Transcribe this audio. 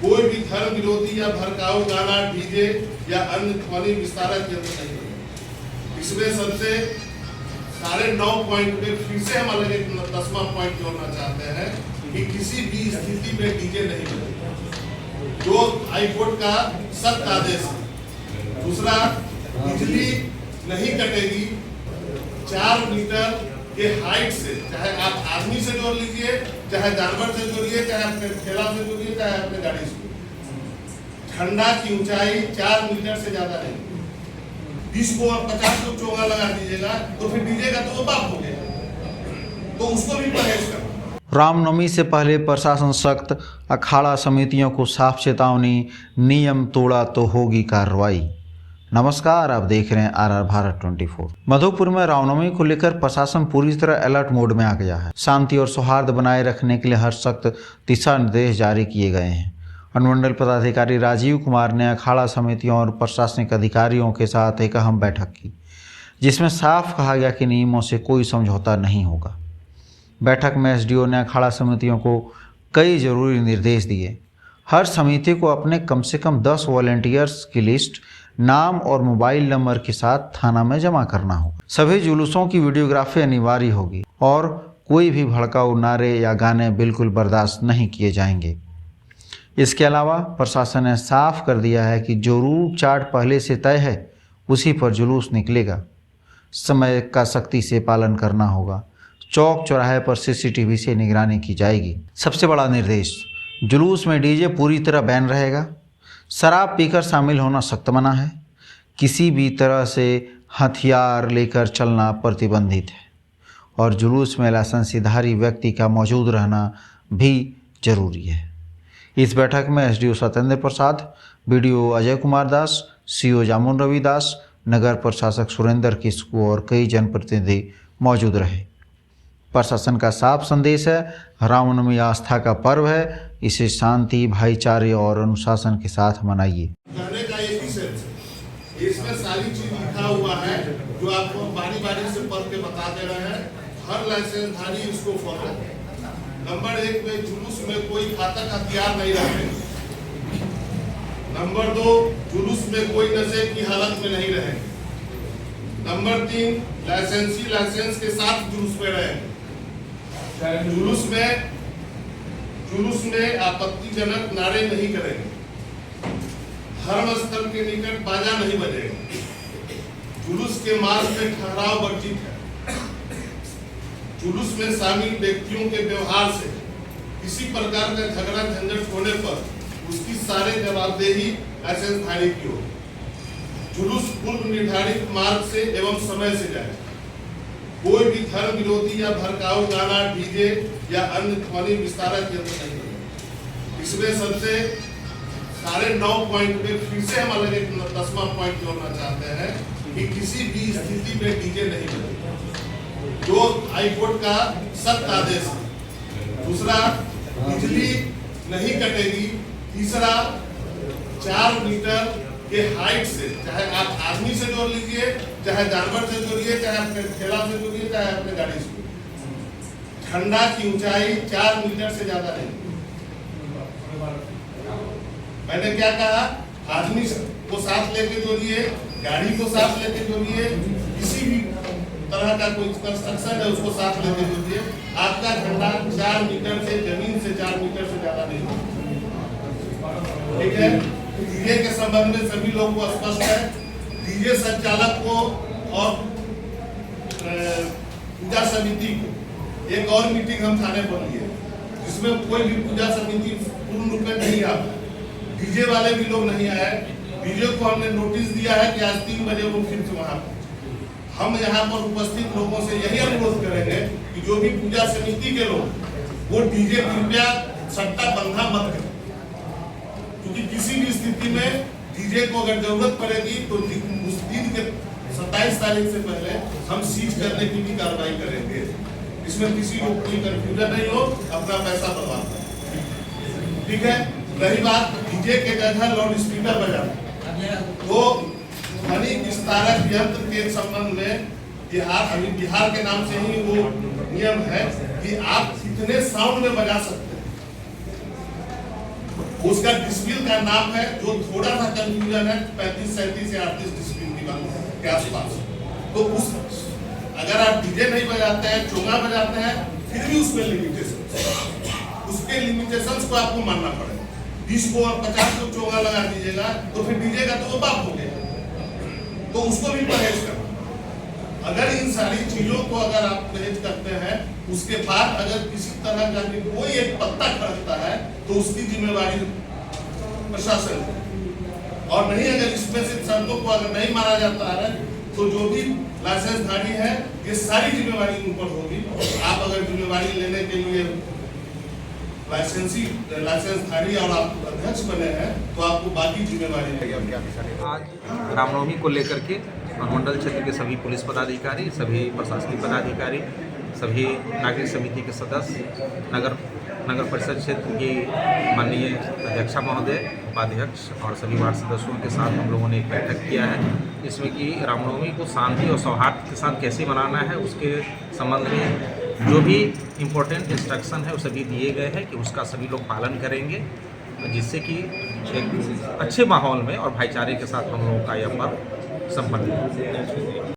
कोई भी धर्म विरोधी या भड़काऊ गाना, डीजे या अन्य ध्वनि विस्तारक यंत्र नहीं है। इसमें सबसे सारे 9 पॉइंट पे फिर से हम अलग एक 10वां पॉइंट जोड़ना चाहते हैं कि किसी भी स्थिति में डीजे नहीं बजेगा, जो हाईकोर्ट का सख्त आदेश है। दूसरा, बिजली नहीं कटेगी 4 मीटर के हाइट से, चाहे आप आदमी से जोड़ लीजिए, चाहे जानवर से जोड़िए, चाहे अपने ठेला से जोड़िए, चाहे अपने गाड़ी से। झंडा की ऊंचाई 4 मीटर से ज्यादा नहीं। 20 को और 50 को चोंगा लगा दीजिएगा तो फिर डीजे का तो वो बाप हो गया, तो उसको भी परहेज करना। रामनवमी से पहले प्रशासन सख्त, अखाड़ा समितियों को साफ चेतावनी, नियम तोड़ा तो होगी कार्रवाई। नमस्कार, आप देख रहे हैं RR भारत 24। मधुपुर में रामनवमी को लेकर प्रशासन पूरी तरह अलर्ट मोड में आ गया है। शांति और सौहार्द बनाए रखने के लिए हर सख्त दिशा निर्देश जारी किए गए हैं। अनुमंडल पदाधिकारी राजीव कुमार ने अखाड़ा समितियों और प्रशासनिक अधिकारियों के साथ एक अहम बैठक की, जिसमें साफ कहा गया कि नियमों से कोई समझौता नहीं होगा। बैठक में SDO ने अखाड़ा समितियों को कई जरूरी निर्देश दिए। हर समिति को अपने कम से कम 10 वॉलंटियर्स की लिस्ट नाम और मोबाइल नंबर के साथ थाना में जमा करना होगा। सभी जुलूसों की वीडियोग्राफी अनिवार्य होगी और कोई भी भड़काऊ नारे या गाने बिल्कुल बर्दाश्त नहीं किए जाएंगे। इसके अलावा प्रशासन ने साफ कर दिया है कि जो रूट चार्ट पहले से तय है उसी पर जुलूस निकलेगा। समय का सख्ती से पालन करना होगा। चौक चौराहे पर CCTV से निगरानी की जाएगी। सबसे बड़ा निर्देश, जुलूस में डीजे पूरी तरह बैन रहेगा। शराब पीकर शामिल होना सख्त मना है। किसी भी तरह से हथियार लेकर चलना प्रतिबंधित है और जुलूस में लाइसेंसधारी व्यक्ति का मौजूद रहना भी जरूरी है। इस बैठक में SDO सत्येंद्र प्रसाद, BDO अजय कुमार दास, CO जामुन रविदास, नगर प्रशासक सुरेंद्र किस्कू और कई जनप्रतिनिधि मौजूद रहे। प्रशासन का साफ संदेश है, रामनवमी आस्था का पर्व है, इसे शांति, भाईचारे और अनुशासन के साथ मनाइए। कहने का एक ही सेंस है, इसमें सारी चीज लिखा हुआ है जो आपको बारी बारी से पढ़ के बता दे रहे हैं। हर लाइसेंसधारी इसको फॉलो करे। नंबर 1 में जुलूस में कोई घातक हथियार नहीं रखेंगे। नंबर 2, जुलूस में कोई नशे की हालत में नहीं रहेंगे। नंबर 3, लाइसेंस के साथ जुलूस में रहेंगे। जुलूस में आपत्तिजनक नारे नहीं करेंगे। धर्म स्थल के निकट बाजा नहीं बजेगा। जुलूस के मार्ग में ठहराव वर्जित है। जुलूस में शामिल व्यक्तियों के व्यवहार से किसी प्रकार का झगड़ा झंझट होने पर उसकी सारे जवाबदेही लाइसेंसधारी की हो। जुलूस पूर्व निर्धारित मार्ग से एवं समय से जाए। कोई भी धर्म विरोधी या भड़काऊ गाना, डीजे या अन्य ध्वनि विस्तारक यंत्र नहीं है। इसमें सबसे सारे 9 पॉइंट पे फिर से हम अलग एक 10वां पॉइंट जोड़ना चाहते हैं कि किसी भी स्थिति में डीजे नहीं बजेगा, जो हाईकोर्ट का सख्त आदेश है। दूसरा, बिजली नहीं कटेगी। तीसरा, 4 मीटर के हाइट से, चाहे आप आदमी से जोड़ लीजिए, चाहे जानवर से जोड़िए, चाहे अपने ठेला से जोड़िए, चाहे अपने गाड़ी से। झंडा की ऊंचाई 4 मीटर से ज्यादा नहीं। मैंने क्या कहा? आदमी को साथ लेके जोड़िए, गाड़ी को साथ लेके जोड़िए, किसी भी तरह का कोई कंस्ट्रक्शन है उसको साथ लेके जोड़िए। आपका झंडा 4 मीटर से, जमीन से 4 मीटर से ज्यादा नहीं। ठीक है? डीजे के संबंध में सभी लोगों को स्पष्ट है। डीजे संचालक को और पूजा समिति को एक और मीटिंग हम थाने पर लिए, जिसमें कोई भी पूजा समिति पूर्ण रूप में नहीं आ पाए। डीजे वाले भी लोग नहीं आए। डीजे को हमने नोटिस दिया है कि आज 3 बजे वो फिर से वहां। हम यहाँ पर उपस्थित लोगों से यही अनुरोध करेंगे कि जो भी पूजा समिति के लोग वो डीजे कृपया सट्टा बंधा मत करें, क्योंकि किसी भी स्थिति में डीजे को अगर जरूरत पड़ेगी तो उस दिन के 27 तारीख से पहले हम सीज करने की भी कार्रवाई करेंगे। इसमें किसी को कोई कंफ्यूजन नहीं हो, अपना पैसा बर्बाद करें। ठीक है? रही बात डीजे के जगह लाउड स्पीकर बजाना, तो ध्वनि विस्तारक यंत्र के संबंध में बिहार के नाम से ही वो नियम है कि आप कितने साउंड में बजा सकते हैं। उसका डिस्प्लिन का नाम है, जो थोड़ा सा कंफ्यूजन है, 35, 37 या 38 डिस्प्लिन की बात के आसपास। तो उस अगर आप डीजे नहीं बजाते हैं, चोंगा बजाते हैं, फिर भी उसमें लिमिटेशन, उसके लिमिटेशंस को आपको मानना पड़ेगा। 20 को और 50 को चोंगा लगा दीजिएगा तो फिर डीजे का तो वो बाप हो गया, तो उसको भी परहेज करना। अगर इन सारी चीजों को अगर आप परहेज करते हैं, उसके बाद अगर किसी तरह का भी कोई एक पत्ता खड़कता है तो उसकी जिम्मेवारी प्रशासन की। और नहीं, अगर इसमें से शर्तों को अगर नहीं माना जाता है तो जो भी लाइसेंसधारी है, ये सारी जिम्मेवारी उन पर होगी। आप अगर जिम्मेवारी लेने के लिए लाइसेंसधारी और आप अध्यक्ष बने हैं तो आपको बाकी जिम्मेवारी है। आज रामनवमी को लेकर के अनुमंडल क्षेत्र के सभी पुलिस पदाधिकारी, सभी प्रशासनिक पदाधिकारी, सभी नागरिक समिति के सदस्य, नगर परिषद क्षेत्र की माननीय अध्यक्षा महोदय, उपाध्यक्ष और सभी वार्ड सदस्यों के साथ हम लोगों ने एक बैठक किया है, जिसमें कि रामनवमी को शांति और सौहार्द के साथ कैसे मनाना है उसके संबंध में जो भी इम्पोर्टेंट इंस्ट्रक्शन है वो सभी दिए गए हैं कि उसका सभी लोग पालन करेंगे, जिससे कि एक अच्छे माहौल में और भाईचारे के साथ हम लोगों का यह पर्व संपन्न हो।